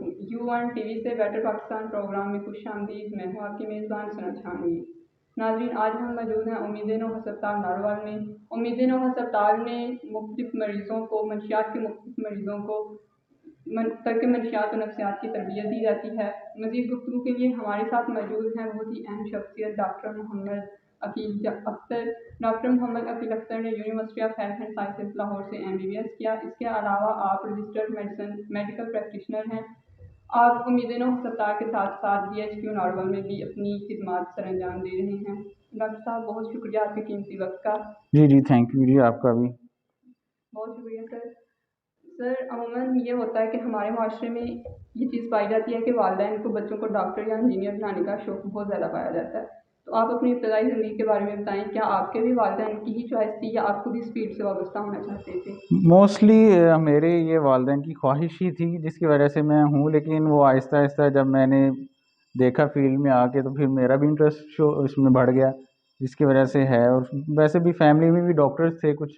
वालेकुम। U1 TV से better Pakistan programme में खुशामदीद। मैं हूँ आपकी मेज़बान सना छानवी। नाज़रीन, आज हम मौजूद हैं उम्मीद नौ हस्पताल नारोवाल में। उम्मीद नौ हस्पताल में मुख्तलिफ मरीज़ों को, मंशियात के मुख्तलिफ मरीज़ों को तर्क मंशियात और नफ्सियात की तरबियत दी जाती है। मज़ीद गुफ्तगू के लिए हमारे साथ मौजूद हैं बहुत ही अहम शख्सियत डॉक्टर मोहम्मद अकील अख्तर। डॉक्टर मोहम्मद अकील अख्तर ने university of health and sciences Lahore से MBBS किया। इसके अलावा आप रजिस्टर्ड मेडिकल प्रैक्टिशनर हैं। आप उम्मीद नौ हस्पताल के साथ साथ BHQ नारोवाल में भी अपनी खिदमात सरअंजाम दे रहे हैं। डॉक्टर साहब, बहुत शुक्रिया आपके कीमती वक्त का। जी जी, थैंक यू जी, आपका भी बहुत शुक्रिया सर। सर, अमूमन ये होता है कि हमारे माशरे में ये चीज़ पाई जाती है कि वालिदैन को बच्चों को डॉक्टर या इंजीनियर बनाने का शौक़ बहुत ज़्यादा पाया जाता है। तो आप अपनी इब्तदाई ज़िंदगी के बारे में बताएं, क्या आपके भी वालिदैन की ही चॉइस थी या आप खुद इस फील्ड से वाबस्ता होना चाहते थे? मोस्टली मेरे ये वालिदैन की ख्वाहिश ही थी जिसकी वजह से मैं हूँ, लेकिन वो आहिस्ता आहिस्ता जब मैंने देखा फील्ड में आके तो फिर मेरा भी इंटरेस्ट शो इसमें बढ़ गया, जिसकी वजह से है। और वैसे भी फैमिली में भी डॉक्टर्स थे कुछ,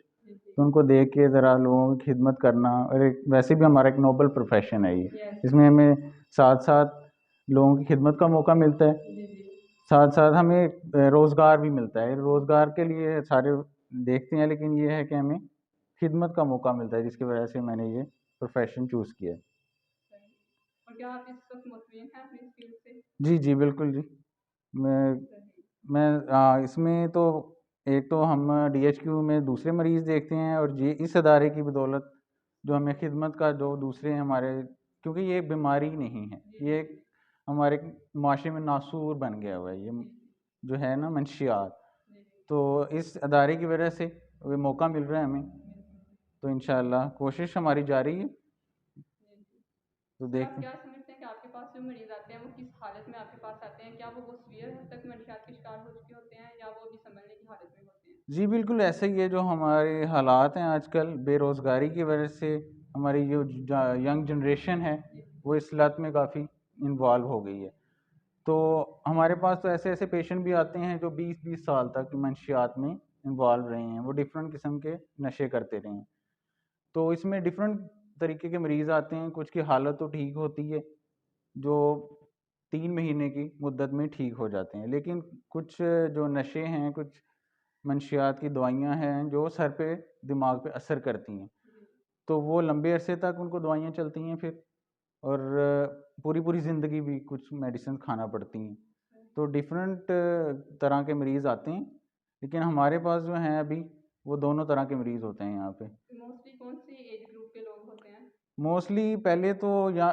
तो उनको देख के ज़रा लोगों की खिदमत करना, और वैसे भी हमारा एक नोबल प्रोफेशन है ये। इसमें हमें साथ साथ लोगों की खिदमत का मौका मिलता है, साथ साथ हमें रोज़गार भी मिलता है। रोज़गार के लिए सारे देखते हैं, लेकिन ये है कि हमें खिदमत का मौका मिलता है, जिसकी वजह से मैंने ये प्रोफेशन चूज़ किया। और क्या आप इस वक्त मुतमईन हैं अपनी इस फील्ड से? जी जी, बिल्कुल जी। मैं इसमें तो एक तो हम DHQ में दूसरे मरीज़ देखते हैं, और ये इस अदारे की बदौलत जो हमें खिदमत का जो दूसरे हमारे, क्योंकि ये बीमारी नहीं है, ये एक हमारे माशरे में नासूर बन गया हुआ है ये जो है ना मंशियात। तो इस अदारे की वजह से वो मौका मिल रहा है हमें, तो इंशाअल्लाह कोशिश हमारी जारी है। तो आप देखते हैं। क्या समझते हैं कि आपके पास जो मरीज़ आते हैं वो किस हालत में आपके पास आते हैं? क्या वो बहुत सीवियर हद तक मंशियात के शिकार हो चुके होते हैं या वो अभी संभलने की हालत में होते हैं? जी बिल्कुल ऐसा ही है। जो हमारे हालात हैं आजकल बेरोज़गारी की वजह से, हमारी जो यंग जनरेशन है वो इस लत में काफ़ी इन्वॉल्व हो गई है। तो हमारे पास तो ऐसे ऐसे पेशेंट भी आते हैं जो 20-20 साल तक मंशियात में इन्वॉल्व रहे हैं, वो डिफरेंट किस्म के नशे करते रहे हैं। तो इसमें डिफरेंट तरीके के मरीज़ आते हैं। कुछ की हालत तो ठीक होती है जो 3 महीने की मुद्दत में ठीक हो जाते हैं, लेकिन कुछ जो नशे हैं, कुछ मंशियात की दवाइयाँ हैं जो सर पे दिमाग पे असर करती हैं, तो वो लंबे अरसे तक उनको दवाइयाँ चलती हैं फिर, और पूरी पूरी ज़िंदगी भी कुछ मेडिसिन खाना पड़ती हैं। तो डिफरेंट तरह के मरीज़ आते हैं, लेकिन हमारे पास जो हैं अभी वो दोनों तरह के मरीज़ होते हैं यहाँ पे। मोस्टली कौन सी एज ग्रुप के लोग होते हैं? मोस्टली पहले तो या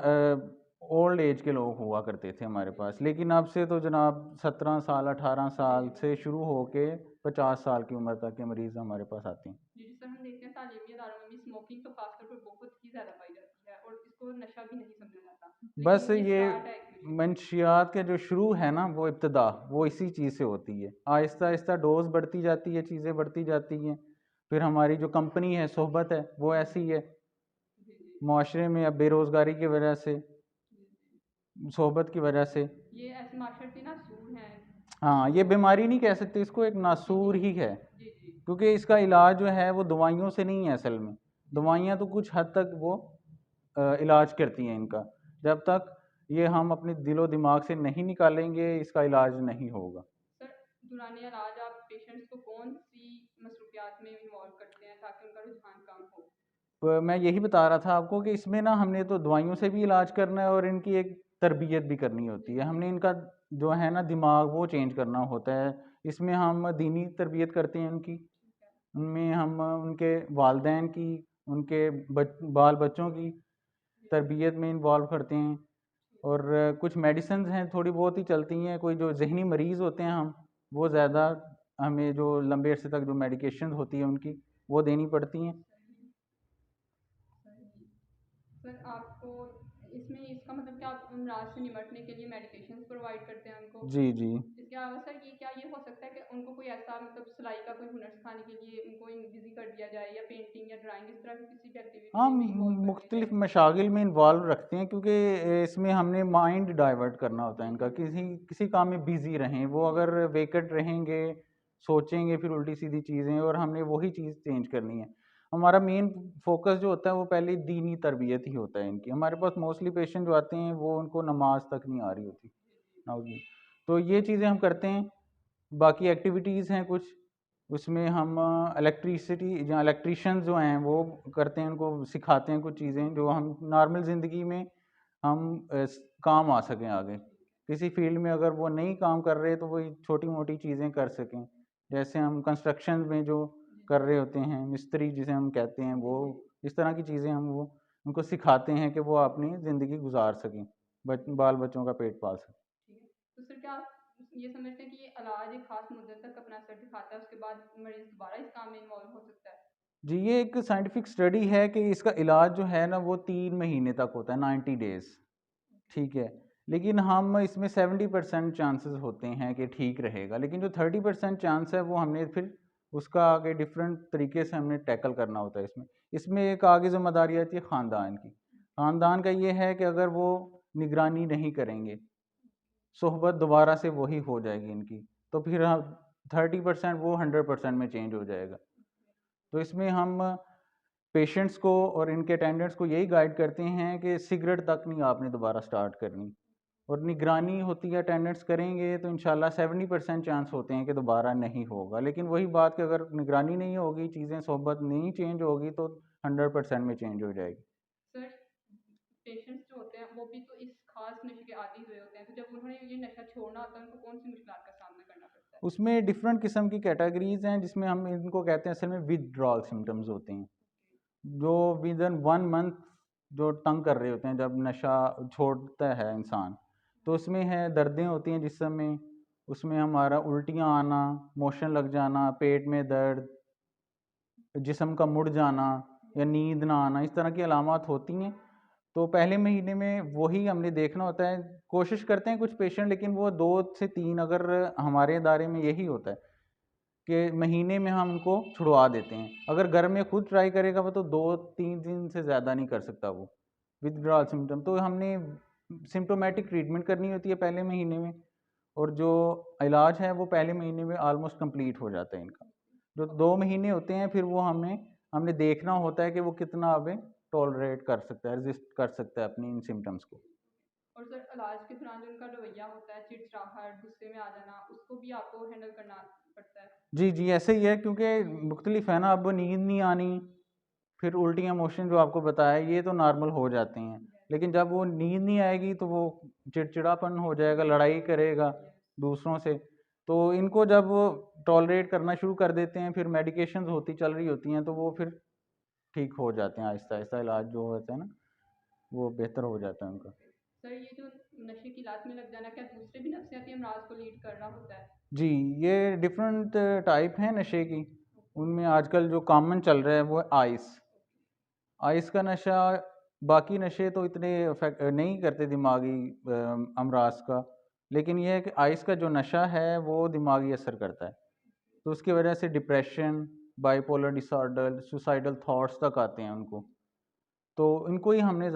ओल्ड एज के लोग हुआ करते थे हमारे पास, लेकिन अब से तो जनाब 17 साल 18 साल से शुरू होके 50 साल की उम्र तक के मरीज़ हमारे पास आते हैं। जी, जिस तरह हम देखते हैं तालीमी इदारों में भी स्मोकिंग तो खासतौर पर बहुत ही ज़्यादा पाई जाती है और इसको नशा भी नहीं समझा जाता, बस लेकिन ये ये स्टार्ट है एक्चुअली। मंशियात के जो शुरू है ना, वो इब्तदा वो इसी चीज़ से होती है। आहिस्ता आहिस्ता डोज बढ़ती जाती है, चीज़ें बढ़ती जाती हैं। फिर हमारी जो कंपनी है, सोहबत है, वो ऐसी है। जी जी माशरे में अब बेरोज़गारी की वजह से, जी जी, सोहबत की वजह से, ये ऐसे माशरती नासूर हैं। हाँ, ये बीमारी नहीं कह सकते इसको, एक जी जी नासूर ही है। जी जी क्योंकि इसका इलाज जो है वो दवाइयों से नहीं है असल में। दवाइयाँ तो कुछ हद तक वो इलाज करती हैं इनका। जब तक ये हम अपने दिलो दिमाग से नहीं निकालेंगे, इसका इलाज नहीं होगा। सर, दौरान इलाज आप पेशेंट्स को कौन सी मसरूफियात में इन्वॉल्व करते हैं ताकि उनका रुझान कम हो? मैं यही बता रहा था आपको कि इसमें ना हमने तो दवाइयों से भी इलाज करना है और इनकी एक तरबियत भी करनी होती है। हमने इनका जो है ना दिमाग वो चेंज करना होता है। इसमें हम दीनी तरबियत करते हैं उनकी, ठीक है। उनमें हम उनके वालदैन की, उनके बाल बच्चों की जी तरबियत में इन्वॉल्व करते हैं। ठीक और कुछ मेडिसिन हैं थोड़ी बहुत ही चलती हैं। कोई जो जहनी मरीज़ होते हैं हम, वो ज़्यादा हमें जो लंबे अरसे तक जो मेडिकेशन होती है उनकी वो देनी पड़ती हैं। सही सही। सर, आपको इसमें इसका मतलब कि आप अमराज से निपटने के लिए मेडिकेशंस प्रोवाइड करते हैं उनको? जी जी। इसके अलावा सर ये क्या ये हो सकता है कि उनको कोई ऐसा मतलब सिलाई का कोई हुनर सिखाने के लिए उनको बिजी कर दिया जाए या पेंटिंग या ड्राइंग इस तरह की किसी भी हाँ, एक्टिविटी में इन्वॉल्व कर दिया मुख्तलिफ जाए? मशागिल में इन्वॉल्व रखते हैं, क्योंकि इसमें हमने माइंड डाइवर्ट करना होता है इनका। किसी किसी काम में बिजी रहें, वो अगर वेकेट रहेंगे, सोचेंगे फिर उल्टी सीधी चीज़ें, और हमने वही चीज़ चेंज करनी है। हमारा मेन फोकस जो होता है वो पहले दीनी तरबियत ही होता है इनकी। हमारे पास मोस्टली पेशेंट जो आते हैं वो उनको नमाज तक नहीं आ रही होती, नाउज़ुबिल्लाह। तो ये चीज़ें हम करते हैं। बाकी एक्टिविटीज़ हैं कुछ, उसमें हम इलेक्ट्रिसिटी या इलेक्ट्रीशियंस जो हैं वो करते हैं, उनको सिखाते हैं कुछ चीज़ें जो हम नॉर्मल ज़िंदगी में हम काम आ सकें आगे। किसी फील्ड में अगर वो नहीं काम कर रहे तो वही छोटी मोटी चीज़ें कर सकें। जैसे हम कंस्ट्रक्शन में जो कर रहे होते हैं, मिस्त्री जिसे हम कहते हैं, वो इस तरह की चीज़ें हम वो उनको सिखाते हैं कि वो अपनी ज़िंदगी गुजार सकें, बाल बच्चों का पेट पाल सकें। ठीक है। तो सर क्या आप ये समझते हैं कि ये इलाज एक खास मुद्दत तक अपना असर दिखाता है, उसके बाद मरीज दोबारा इस काम में इन्वॉल्व हो सकता है? जी, ये एक साइंटिफिक स्टडी है कि इसका इलाज जो है ना वो 3 महीने तक होता है, 90 डेज़, ठीक है। लेकिन हम इसमें 70% चांसेस होते हैं कि ठीक रहेगा, लेकिन जो 30% चांस है वो हमने फिर उसका आगे डिफरेंट तरीके से हमने टैकल करना होता है इसमें। इसमें एक आगे ज़िम्मेदारी आती है ख़ानदान की। ख़ानदान का ये है कि अगर वो निगरानी नहीं करेंगे, सोहबत दोबारा से वही हो जाएगी इनकी, तो फिर 30% वो 100% में चेंज हो जाएगा। तो इसमें हम पेशेंट्स को और इनके अटेंडेंट्स को यही गाइड करते हैं कि सिगरेट तक नहीं आपने दोबारा स्टार्ट करनी, और निगरानी होती है, अटेंडेंट्स करेंगे तो इंशाल्लाह 70% चांस होते हैं कि दोबारा नहीं होगा। लेकिन वही बात कि अगर निगरानी नहीं होगी, चीज़ें सोहबत नहीं चेंज होगी तो 100% में चेंज हो जाएगी। सर पेशेंट्स जो होते हैं वो भी तो इस खास नशे के आदी हुए होते हैं, तो जब उन्होंने ये नशा छोड़ना होता है उनको कौन सी मुश्किलात का सामना करना पड़ता है? उसमें डिफरेंट किस्म की कैटेगरीज हैं जिसमें हम इनको कहते हैं, असल में विथड्रॉल सिम्टम्स होते हैं, जो विद इन 1 मंथ जो तंग कर रहे होते हैं जब नशा छोड़ता है इंसान। तो उसमें है दर्दें होती हैं जिस्म में, उसमें हमारा उल्टियाँ आना, मोशन लग जाना, पेट में दर्द, जिस्म का मुड़ जाना या नींद ना आना, इस तरह की अलामात होती हैं। तो पहले महीने में वही हमने देखना होता है। कोशिश करते हैं कुछ पेशेंट, लेकिन वो 2 से 3, अगर हमारे इदारे में यही होता है कि महीने में हम उनको छुड़वा देते हैं। अगर घर में खुद ट्राई करेगा वो तो 2-3 दिन से ज़्यादा नहीं कर सकता वो विथड्रॉल सिम्टम। तो हमने सिम्टोमेटिक ट्रीटमेंट करनी होती है पहले महीने में, और जो इलाज है वो पहले महीने में ऑलमोस्ट कंप्लीट हो जाता है इनका। जो 2 महीने होते हैं फिर वो हमने हमने देखना होता है कि वो कितना अब टॉलरेट कर सकता है, रेजिस्ट कर सकता है अपनी इन सिम्टम्स को। और सर इलाज के दौरान जो उनका रवैया होता है, चिड़चिड़ाहट, गुस्से में आ जाना, उसको भी आपको हैंडल करना पड़ता है? जी, जी, ऐसे ही है क्योंकि मुख्तलिफ है ना, अब नींद नहीं आनी, फिर उल्टियाँ, मोशन जो आपको बताया ये तो नॉर्मल हो जाते हैं। लेकिन जब वो नींद नहीं आएगी तो वो चिड़चिड़ापन हो जाएगा, लड़ाई करेगा दूसरों से। तो इनको जब टॉलरेट करना शुरू कर देते हैं, फिर मेडिकेशंस होती चल रही होती हैं, तो वो फिर ठीक हो जाते हैं आहिस्ता-आहिस्ता, इलाज जो होता है ना, वो बेहतर हो जाता है उनका। सर ये जो नशे की लत में लग जाना, क्या दूसरे भी नफसियाती अमराज को लीड कर रहा होता है? जी, ये डिफरेंट टाइप हैं नशे की। उनमें आजकल जो कॉमन चल रहा है वो है आइस। आइस का नशा, बाकी नशे तो इतने अफेक्ट नहीं करते दिमागी अमराज का, लेकिन ये है कि आइस का जो नशा है वो दिमागी असर करता है। तो उसकी वजह से depression, bipolar disorder, suicidal thoughts तक आते हैं उनको। तो इनको ही हमने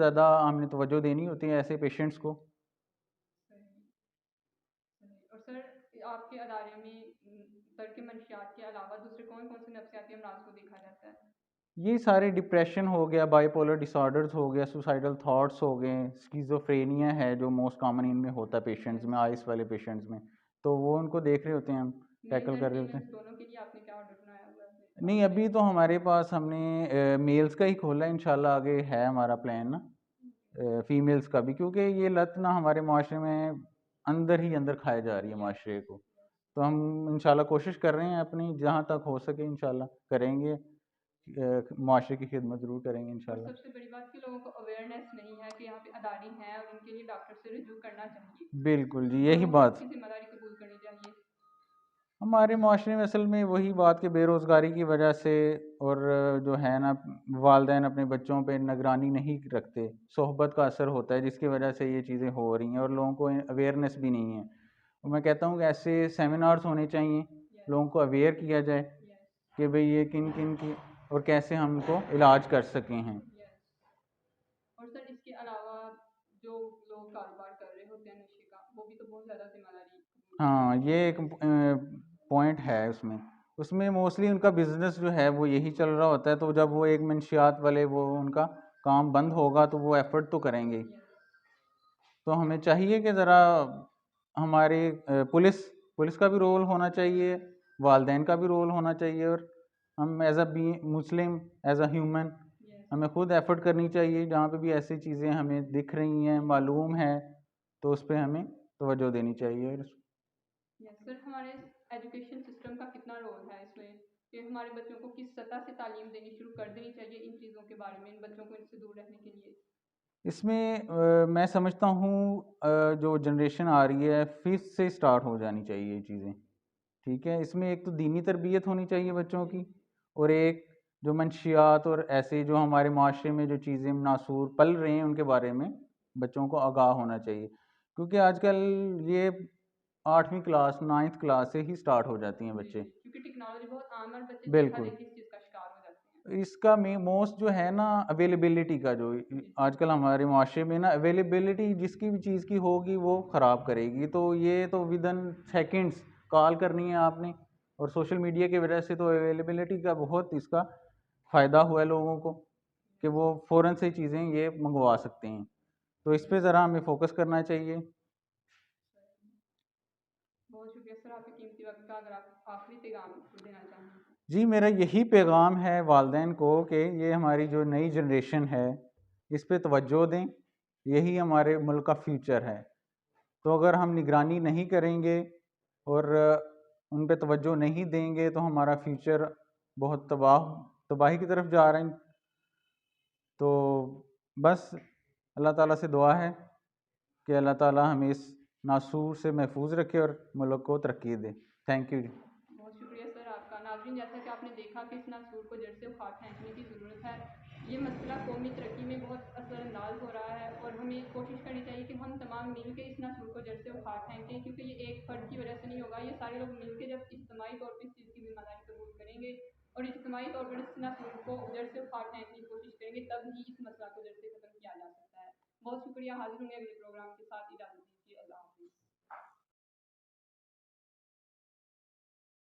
तवज्जो देनी होती है ऐसे पेशेंट्स को। सही, सही। और सर आपके अदारे में तर्क मंशियात के अलावा दूसरे कौन कौन से नफसियाती अमराज को देखा जाता है? ये सारे डिप्रेशन हो गया, बाइपोलर डिसऑर्डर्स हो गया, सुसाइडल थॉट्स हो गए, स्किज़ोफ्रेनिया है जो मोस्ट कॉमन इनमें होता है पेशेंट्स में, आइस वाले पेशेंट्स में। तो वो उनको देख रहे होते हैं हम, मेल्स टैकल एंड कर रहे होते फीमेल्स हैं। दोनों के लिए आपने क्या ऑर्डर बनाया हुआ है नहीं, आपने? अभी तो हमारे पास हमने मेल्स का ही खोला है, इंशाल्लाह आगे है हमारा प्लान ना फीमेल्स का भी, क्योंकि ये लत ना हमारे माशरे में अंदर ही अंदर खाए जा रही है माशरे को। तो हम इंशाल्लाह कोशिश कर रहे हैं अपनी, जहाँ तक हो सके इंशाल्लाह करेंगे, माशरे की खिदमत ज़रूर करेंगे और इंशाल्लाह। सबसे बड़ी बात कि लोगों को अवेयरनेस नहीं है कि यहाँ पे अदारी हैं और इनके लिए डॉक्टर से रुजू करना चाहिए। बिल्कुल जी, तो यही लोगों को बात। इसकी जिम्मेदारी कबूल करनी चाहिए। हमारे माशरे में असल में वही बात कि बेरोज़गारी की वजह से, और जो है ना, वालिदैन अपने बच्चों पे निगरानी नहीं रखते, सोहबत का असर होता है जिसकी वजह से ये चीज़ें हो रही हैं, और लोगों को अवेयरनेस भी नहीं है। और मैं कहता हूँ कि ऐसे सेमिनार्स होने चाहिए, यस, लोगों को अवेयर किया जाए यस, कि भाई ये किन किन की और कैसे हम इनको इलाज कर सके हैं। यस। और सर इसके अलावा जो लोग कारोबार कर रहे होते हैं नशे का, वो भी तो बहुत ज़्यादा जिम्मेदारी कबूल करनी हाँ, चाहिए। ये एक पॉइंट है उसमें। उसमें मोस्टली उनका बिजनेस जो है वो यही चल रहा होता है, तो जब वो एक मंशियात वाले वो उनका काम बंद होगा तो वो एफर्ट तो करेंगे ही। तो हमें चाहिए कि ज़रा हमारे पुलिस का भी रोल होना चाहिए, वालदैन का भी रोल होना चाहिए, और हम as a be Muslim, as a human, हमें खुद एफर्ट करनी चाहिए। जहाँ पे भी ऐसी चीज़ें हमें दिख रही हैं, मालूम है, तो उस पर हमें तवज्जो देनी चाहिए। यस सर, हमारे एजुकेशन सिस्टम का कितना रोल है इसमें कि हमारे बच्चों को किस सतह से तालीम देनी शुरू कर देनी चाहिए इन चीज़ों के बारे में, इन बच्चों को इनसे दूर रहने के लिए? इसमें मैं समझता हूँ जो जनरेशन आ रही है फिफ्थ से स्टार्ट हो जानी चाहिए ये चीज़ें, ठीक है। इसमें एक तो दीनी तरबियत होनी चाहिए बच्चों की, और एक जो मंशियात और ऐसे जो हमारे माशरे में जो चीज़ें नासूर पल रहे हैं उनके बारे में बच्चों को आगाह होना चाहिए, क्योंकि आजकल ये 8वीं क्लास 9th क्लास से ही स्टार्ट हो जाती हैं जी बच्चे। जी, क्योंकि टेक्नोलॉजी बहुत आम है, बच्चे देखा बिल्कुल। देखी इस चीज़ का शिकार हो जाते हैं। इसका में मोस्ट जो है ना अवेलेबिलिटी का, जो आजकल हमारे माशरे में ना अवेलेबिलिटी जिसकी भी चीज़ की होगी वो ख़राब करेगी। तो ये तो विदिन सेकंड्स कॉल करनी है आपने, और सोशल मीडिया की वजह से तो अवेलेबिलिटी का बहुत इसका फ़ायदा हुआ है लोगों को कि वो फ़ौरन से चीज़ें ये मंगवा सकते हैं। तो इस पे ज़रा हमें फ़ोकस करना चाहिए। बहुत शुक्रिया सर आपके कीमती वक्त का। अगर आप आखिरी पैगाम देना चाहें? जी, मेरा यही पैगाम है वालदैन को कि ये हमारी जो नई जनरेशन है इस पे तवज्जो दें, यही हमारे मुल्क का फ्यूचर है। तो अगर हम निगरानी नहीं करेंगे और उन पे तवज्जो नहीं देंगे तो हमारा फ्यूचर बहुत तबाही की तरफ जा रहे हैं। तो बस अल्लाह ताला से दुआ है कि अल्लाह ताला हमें इस नासूर से महफूज रखे और मुल्क को तरक्की दे। Thank you. बहुत शुक्रिया सर आपका। नाज़रीन, जैसा कि आपने देखा कि इस नासूर को जड़ से उखाड़ फेंकने की ज़रूरत है। ये मसला कौमी तरक्की में बहुत असरअंदाज हो रहा है और हमें कोशिश करनी चाहिए कि हम तमाम मिल के इस नासूर को जड़ से उखाड़ फेंकें, क्योंकि ये एक फ़र्द की वजह से नहीं होगा। ये सारे लोग मिल के जब इज्तिमाई तौर पर इस चीज़ की जिम्मेदारी कबूल करेंगे और इज्तिमाई तौर पर इस नासूर को जड़ से उखाड़ फेंकने की कोशिश करेंगे, तब ही इस मसला को जड़ से ख़त्म किया जा सकता है। बहुत शुक्रिया। हाजिर होंगे अगले प्रोग्राम के साथ। इजाज़त दीजिए।